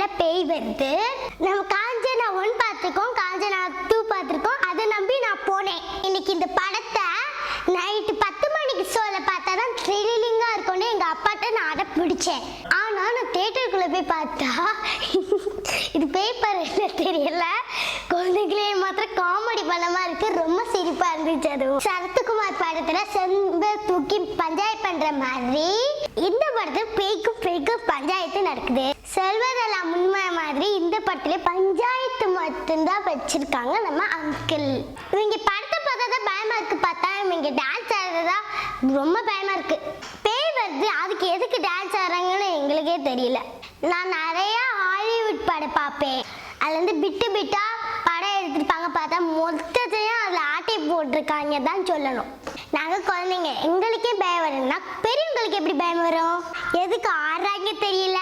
படத்துல பேய் வருது. நம்ம காஞ்சனா 1 பார்த்துருக்கோம், காஞ்சனா 2 பார்த்துருக்கோம். அதை நம்பி நான் போனேன். இன்னைக்கு இந்த படத்தை நைட்டு 10 மணிக்கு ஷோல பார்த்தா தான் த்ரில்லிங்கா இருக்கும்னு எங்க அப்பாட்ட நான் அடை பிடிச்சேன். ஆனா நான் தியேட்டருக்குள்ள போய் பார்த்தா இது பேப்பர் என்ன தெரியல, குழந்தைகளே மாத்திரம் காமெடி படமா இருக்கு. ரொம்ப சிரிப்பா இருந்துச்சு. அது சரத்குமார் படத்துல செம்ப தூக்கி பஞ்சாயத்து பண்ற மாதிரி இந்த படத்துல பேய்க்கும் பஞ்சாயத்து நடக்குது. செல்வதெல்லாம் உண்மை மாதிரி இந்த படத்துல பஞ்சாயத்து மட்டும்தான் வச்சிருக்காங்க நம்ம அங்கிள். இவங்க படத்தை பார்த்தா தான் பயமா இருக்கு, பார்த்தா இவங்க டான்ஸ் ஆடுறதா ரொம்ப பயமா இருக்கு. பேய் வருது, அதுக்கு எதுக்கு டான்ஸ் ஆடுறாங்கன்னு எங்களுக்கே தெரியல. நான் நிறைய ஹாலிவுட் படம் பார்ப்பேன், அதுல இருந்து பிட்டா படம் எடுத்துருப்பாங்க. பார்த்தா மொத்தத்தையும் அதுல ஆட்டை போட்டிருக்காங்க தான் சொல்லணும். நாங்க குழந்தைங்க எங்களுக்கே பயம் வரும்னா பெரியவங்களுக்கு எப்படி பயம் வரும்? எதுக்கு ஆடுறாங்க தெரியல,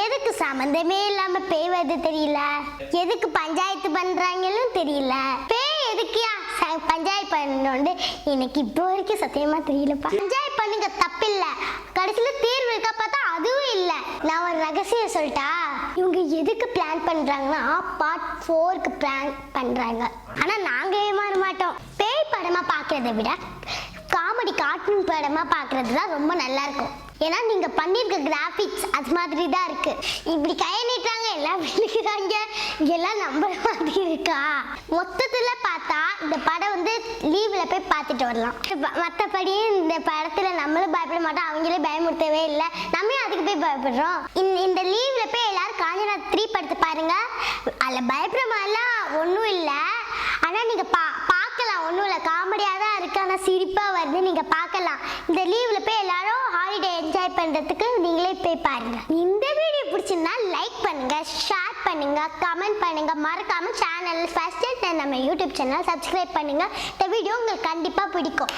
எதுக்கு சம்பந்தமே இல்லாம பேய் வருது தெரியல, எதுக்கு பஞ்சாயத்து பண்றாங்கன்னு தெரியல. பேய் எதுக்கியா பஞ்சாயத்து பண்ணோண்டு எனக்கு இப்போ வரைக்கும் சத்தியமா தெரியலப்பா. பஞ்சாயத்து பண்ணுங்க, தப்பில்லை. கடைசியில தீர்வு இருக்கா பார்த்தா அதுவும் இல்லை. நான் ஒரு ரகசியம் சொல்லிட்டா, இவங்க எதுக்கு பிளான் பண்றாங்கன்னா பார்ட் 4க்கு பிளான் பண்றாங்க. ஆனா நாங்க ஏமாற மாட்டோம். பேய் படமா பார்க்கறதை விட காமெடி கார்ட்டூன் படமா பார்க்கறது தான் ரொம்ப நல்லா இருக்கும். ஏன்னா நீங்க பண்ணிருக்க கிராபிக்ஸ் அது மாதிரி தான் இருக்கு. இப்படி கையை நீட்டாங்க எல்லாம் விழுகிறாங்க, எல்லாம் நம்புற மாதிரி இருக்கா? மொத்தத்துல பார்த்தா இந்த படம் வந்து லீவ்ல போய் பார்த்துட்டு வரலாம். மற்றபடி இந்த படத்துல நம்மளும் பயப்பட மாட்டோம், அவங்களே பயமுறுத்தவே இல்லை, நம்ம அதுக்கு போய் பயப்படுறோம். இந்த லீவ்ல போய் எல்லாரும் காஞ்சனா 3 படத்தை பாருங்க. அதில் பயப்படுற மாதிரிலாம் ஒன்றும் இல்லை. ஆனா நீங்க பார்க்கலாம், ஒன்றும் இல்லை, காமெடியாக தான் இருக்கு. ஆனால் சிரிப்பாக வருது, நீங்க பார்க்கலாம். இந்த லீவ்ல போய் எல்லாரும் ஹாலிடே என்ஜாய் பண்றதுக்கு நீங்களே போய் பாருங்க. இந்த வீடியோ பிடிச்சிருந்தா லைக் பண்ணுங்க, ஷேர் பண்ணுங்க, கமெண்ட் பண்ணுங்க. மறக்காம சேனல் ஃபர்ஸ்ட் நம்ம யூடியூப் சேனல் சப்ஸ்கிரைப் பண்ணுங்க. இந்த வீடியோ உங்களுக்கு கண்டிப்பா பிடிக்கும்.